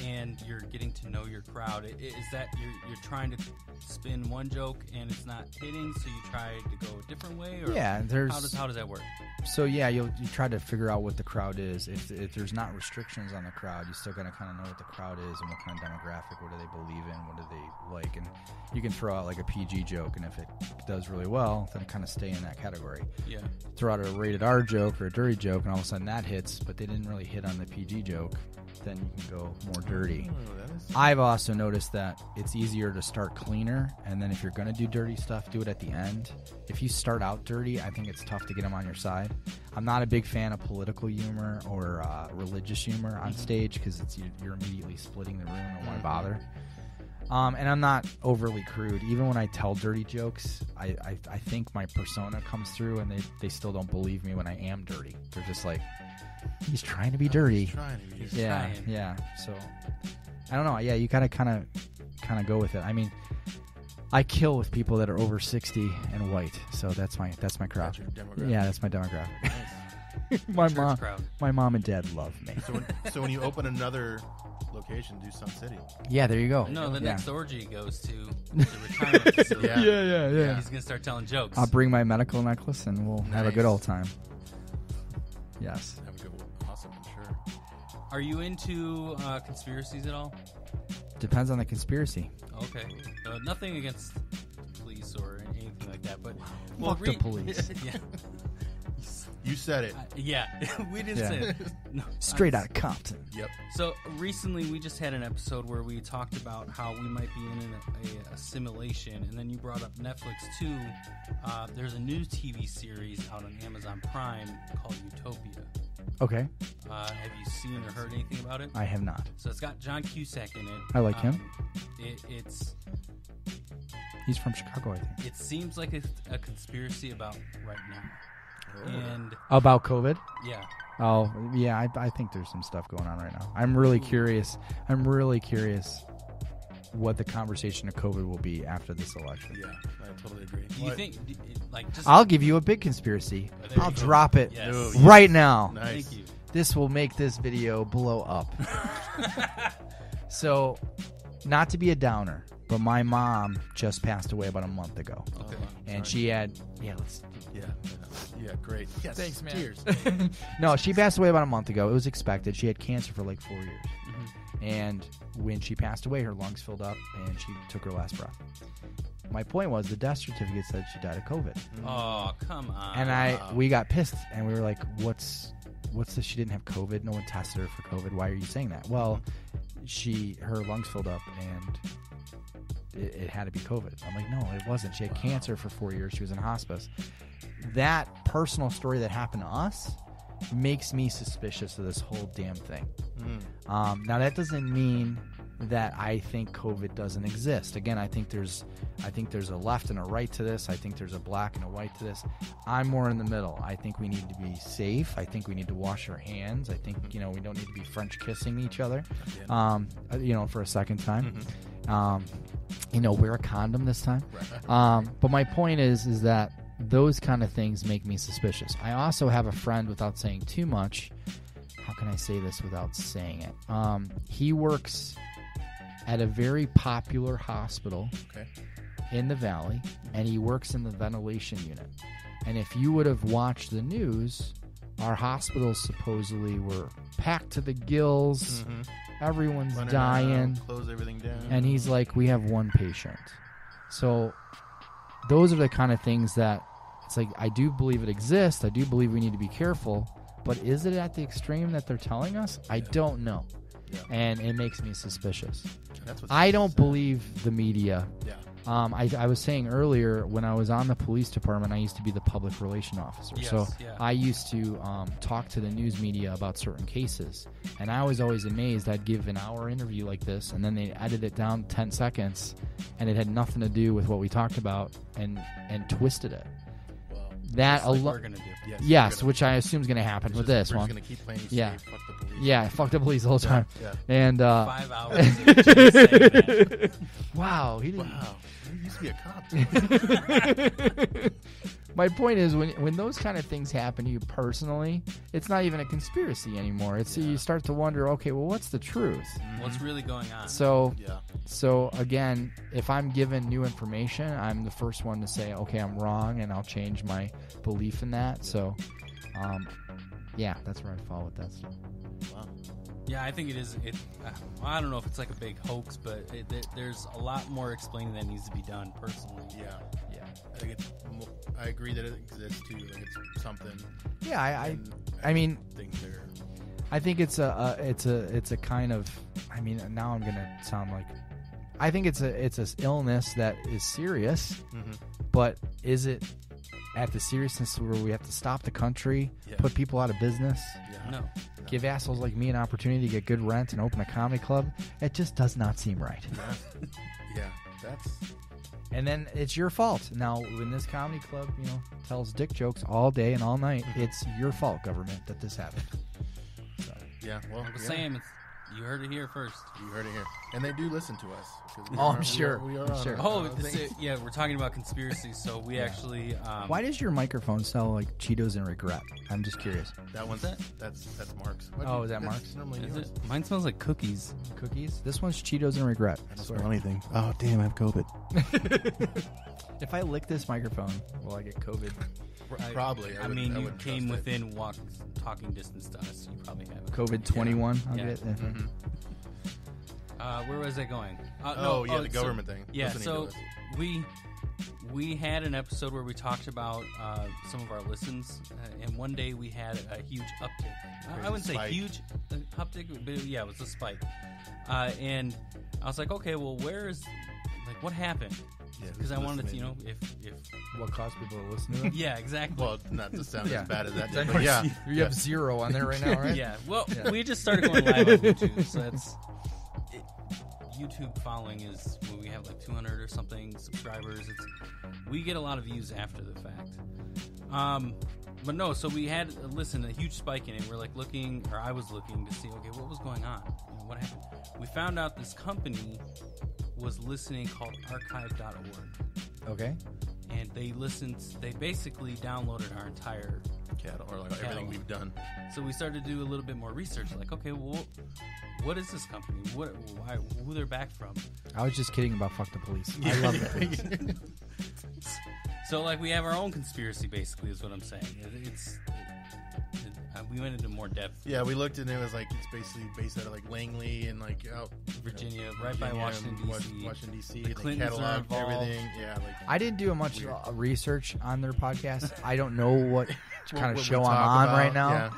and you're getting to know your crowd, is that you're trying to spin one joke and it's not hitting, so you try to go a different way? Or Yeah, how does that work? So yeah, you try to figure out what the crowd is. If there's not restrictions on the crowd, you still gotta kind of know what the crowd is and what kind of demographic, what do they believe in, what do they like, and you can throw out like a PG joke, and if it does really well, then kind of stay in that category. Yeah. Throw out a rated R joke or a dirty joke, and all of a sudden that hits, but they didn't really hit on the PG joke, then you can go more dirty. I've also noticed that it's easier to start cleaner, and then if you're going to do dirty stuff, do it at the end. If you start out dirty, I think it's tough to get them on your side. I'm not a big fan of political humor or religious humor on stage because you're immediately splitting the room and why bother. And I'm not overly crude. Even when I tell dirty jokes, I think my persona comes through, and they still don't believe me when I am dirty. They're just like, he's trying to be dirty. He's trying. Yeah. So I don't know. Yeah, you gotta kind of go with it. I mean, I kill with people that are over 60 and white. So that's my crowd. That's your demographic. Yeah, that's my demographic. Church crowd. My mom and dad love me. So when you open another location, do Sun City. Yeah, there you go. No, the Yeah. next orgy goes to the retirement facility. Yeah. He's gonna start telling jokes. I'll bring my medical necklace and we'll have a good old time. Yes. Have a good one. Awesome, I'm sure. Are you into conspiracies at all? Depends on the conspiracy. Okay. Nothing against the police or anything like that, but Fuck the police. Yeah. You said it. Yeah, we didn't say it. No, Straight out of Compton. Yep. So recently we just had an episode where we talked about how we might be in a simulation, and then you brought up Netflix too. There's a new TV series out on Amazon Prime called Utopia. Okay. Have you seen or heard anything about it? I have not. So it's got John Cusack in it. I like him. He's from Chicago, I think. It seems like a conspiracy about right now. And About COVID? yeah, Oh, yeah, I think there's some stuff going on right now. I'm really curious what the conversation of COVID will be after this election. Yeah, I totally agree. do you think just I'll give you a big conspiracy. Oh, there you I'll go. drop it Yes. No, right now. Nice. Thank you. This will make this video blow up. So, not to be a downer, but my mom just passed away about a month ago. Okay. And she had, Yeah, great. Yes. Thanks, man. Cheers. No, she passed away about a month ago. It was expected. She had cancer for like 4 years. Mm-hmm. And when she passed away, her lungs filled up and she took her last breath. My point was the death certificate said she died of COVID. Oh, come on. And we got pissed and we were like, what's this? She didn't have COVID. No one tested her for COVID. Why are you saying that? Well, her lungs filled up and it had to be COVID. I'm like, no, it wasn't. She had cancer for 4 years. She was in hospice. That personal story that happened to us makes me suspicious of this whole damn thing. Now that doesn't mean that I think COVID doesn't exist. Again, I think there's a left and a right to this. I think there's a black and a white to this. I'm more in the middle. I think we need to be safe. I think we need to wash our hands. I think we don't need to be French kissing each other, for a second time. Wear a condom this time. But my point is that those kind of things make me suspicious. I also have a friend, without saying too much. How can I say this without saying it? He works at a very popular hospital in the Valley, and he works in the ventilation unit. And if you would have watched the news, our hospitals supposedly were packed to the gills. Everyone's Running dying. around, close everything down. And he's like, we have one patient. So those are the kind of things that it's like, I do believe it exists. I do believe we need to be careful. But is it at the extreme that they're telling us? I don't know. Yeah. And it makes me suspicious. That's what's I don't sad. believe the media. Yeah. I was saying earlier, when I was on the police department, I used to be the public relation officer. Yes, so yeah. I used to talk to the news media about certain cases. And I was always amazed. I'd give an hour interview like this, and then they'd edit it down 10 seconds, and it had nothing to do with what we talked about, and twisted it. Well, That Just like alone. we're gonna do. Yes, which I assume is going to happen with this we're one. just going to keep playing Yeah. safe. Fuck the police. Yeah, fuck the police the whole time. Yeah. And 5 hours of just saying that. wow, he didn't. Wow. used to be a cop. My point is, when those kind of things happen to you personally, it's not even a conspiracy anymore. It's you start to wonder, okay, well, what's the truth? What's really going on? So again, if I'm given new information, I'm the first one to say, okay, I'm wrong, and I'll change my belief in that. So, that's where I fall with that stuff. Wow. Yeah, I think it is. I don't know if it's like a big hoax, but there's a lot more explaining that needs to be done personally. Yeah. I think I agree that it exists too. Like it's something. Yeah, I think it's a kind of. I mean, now I'm gonna sound like. I think it's an illness that is serious, but is it at the seriousness where we have to stop the country, put people out of business? Yeah. No. Give assholes like me an opportunity to get good rent and open a comedy club? It just does not seem right. Yeah, that's. And then it's your fault. Now, when this comedy club, tells dick jokes all day and all night, it's your fault, government, that this happened. So. Yeah, well, Uncle Sam, you heard it here first. You heard it here, and they do listen to us. I'm sure. We are sure. We're talking about conspiracies, so we actually. Why does your microphone sound like Cheetos and regret? I'm just curious. That one's that's Mark's. Oh, is that Mark's? Normally Is yours. it? Mine smells like cookies. Cookies? This one's Cheetos and regret. I don't smell anything. Oh damn! I have COVID. If I lick this microphone, will I get COVID? Probably. I mean, you came within talking distance to us. You probably have it. COVID 21. I'll Yeah. get it. Where was I going? The government thing. Yeah, Listening so to us. we had an episode where we talked about some of our listens, and one day we had a huge uptick. I wouldn't say spike. huge uptick, but it was a spike. And I was like, okay, well, what happened? Because I wanted to, if What caused people to listen to it? yeah, exactly. Well, not to sound Yeah. as bad as that. Then But yeah. You have 0 on there right now, right? Yeah, well, we just started going live on YouTube, so that's YouTube following is when we have like 200 or something subscribers. We get a lot of views after the fact. But no, so we had a huge spike in it. We're like I was looking to see, okay, what was going on? What happened? We found out this company was listening called archive.org. Okay. And they basically downloaded our entire Cattle, or like everything we've done. So we started to do a little bit more research, like, okay, well, what is this company? Who they're back from? I was just kidding about fuck the police. I love the police. So, like, we have our own conspiracy, basically, is what I'm saying. We went into more depth. Yeah, we looked and it was like it's basically based out of like Langley and like out Virginia, right by Washington, D.C. Washington, D.C. The Clintons are catalog involved. everything. Yeah, like I didn't do much research on their podcast. I don't know what kind of what show we I'm talk on about, right now. Yeah.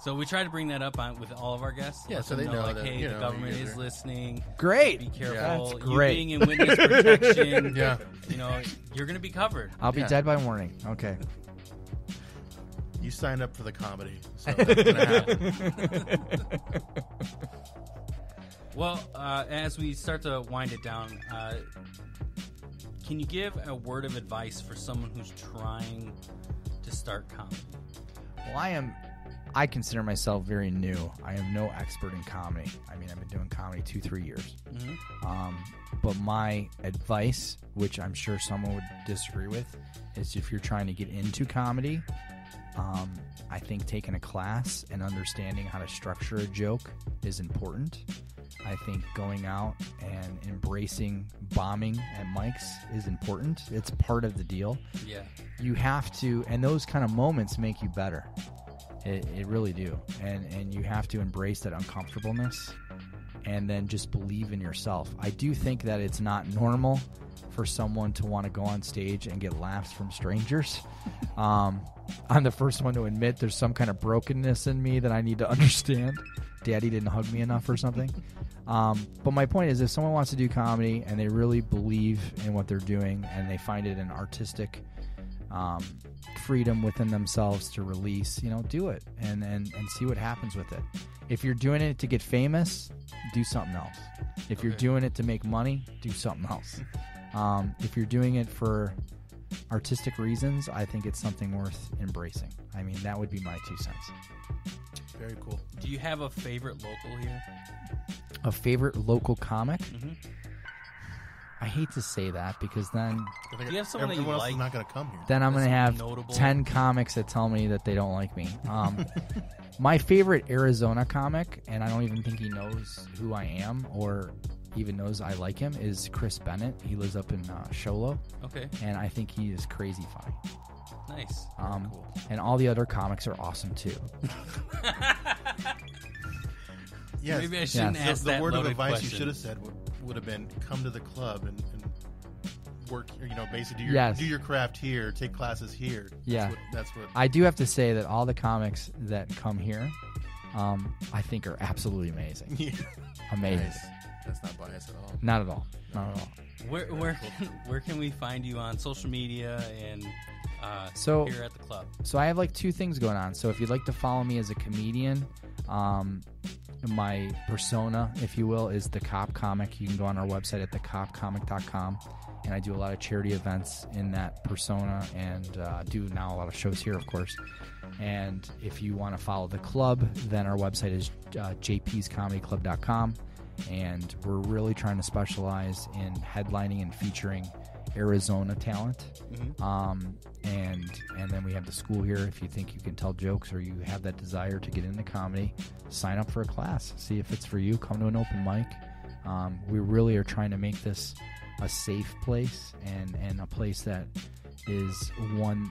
So we try to bring that up with all of our guests. Yeah, Let so them they know like, that, hey, you the know, government you is guys are- listening. Great. Be careful. That's You great. being in witness protection. Yeah. You're going to be covered. I'll be Yeah. dead by morning. Okay. You signed up for the comedy, so that's gonna happen. Well, as we start to wind it down, can you give a word of advice for someone who's trying to start comedy? Well, I consider myself very new. I am no expert in comedy. I mean, I've been doing comedy 2-3 years. Mm-hmm. But my advice, which I'm sure someone would disagree with, is if you're trying to get into comedy, I think taking a class and understanding how to structure a joke is important. I think going out and embracing bombing at mics is important. It's part of the deal. Yeah. You have to, and those kind of moments make you better. It really do. And you have to embrace that uncomfortableness and then just believe in yourself. I do think that it's not normal for someone to want to go on stage and get laughs from strangers. I'm the first one to admit there's some kind of brokenness in me that I need to understand. Daddy didn't hug me enough or something. But my point is, if someone wants to do comedy and they really believe in what they're doing and they find it an artistic freedom within themselves to release, do it and see what happens with it. If you're doing it to get famous, do something else. If you're doing it to make money, do something else. If you're doing it for artistic reasons, I think it's something worth embracing. I mean, that would be my 2 cents. Very cool. Do you have a favorite local here? A favorite local comic? Mm-hmm. I hate to say that because then Do you have someone that you everyone else like? is not going to come here. then I'm going to have notable? 10 comics that tell me that they don't like me. My favorite Arizona comic, and I don't even think he knows who I am or even knows I like him, is Chris Bennett. He lives up in Sholo, Okay, and I think he is crazy funny. nice. Cool. And all the other comics are awesome too. Yes. Maybe I shouldn't Yes. ask The that word of loaded advice question. you should have said would have been come to the club and work, basically Yes. do your craft here, take classes here. Yeah. That's what I do have to say that all the comics that come here, I think are absolutely amazing. yeah. Amazing. Nice. That's not biased at all. Not at all. Not at all. Where can we find you on social media and So- here at the club? So I have like two things going on. So if you'd like to follow me as a comedian, my persona, if you will, is the Cop Comic. You can go on our website at thecopcomic.com, and I do a lot of charity events in that persona, and do now a lot of shows here, of course. And if you want to follow the club, then our website is jpscomedyclub.com, and we're really trying to specialize in headlining and featuring Arizona talent. And then we have the school here. If you think you can tell jokes or you have that desire to get into comedy, sign up for a class. See if it's for you. Come to an open mic. We really are trying to make this a safe place and a place that is one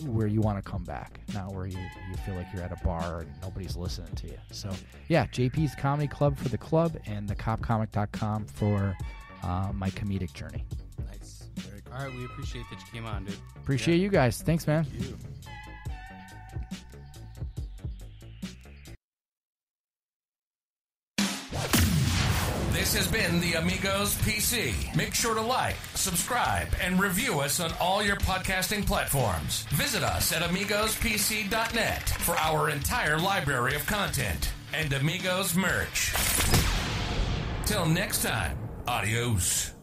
where you want to come back, not where you feel like you're at a bar and nobody's listening to you. So, yeah, JP's Comedy Club for the club and thecopcomic.com for my comedic journey. Nice. All right, we appreciate that you came on, dude. Appreciate you guys. Thanks, man. You. This has been the Amigos PC. Make sure to like, subscribe, and review us on all your podcasting platforms. Visit us at AmigosPC.net for our entire library of content and Amigos merch. Till next time, adios.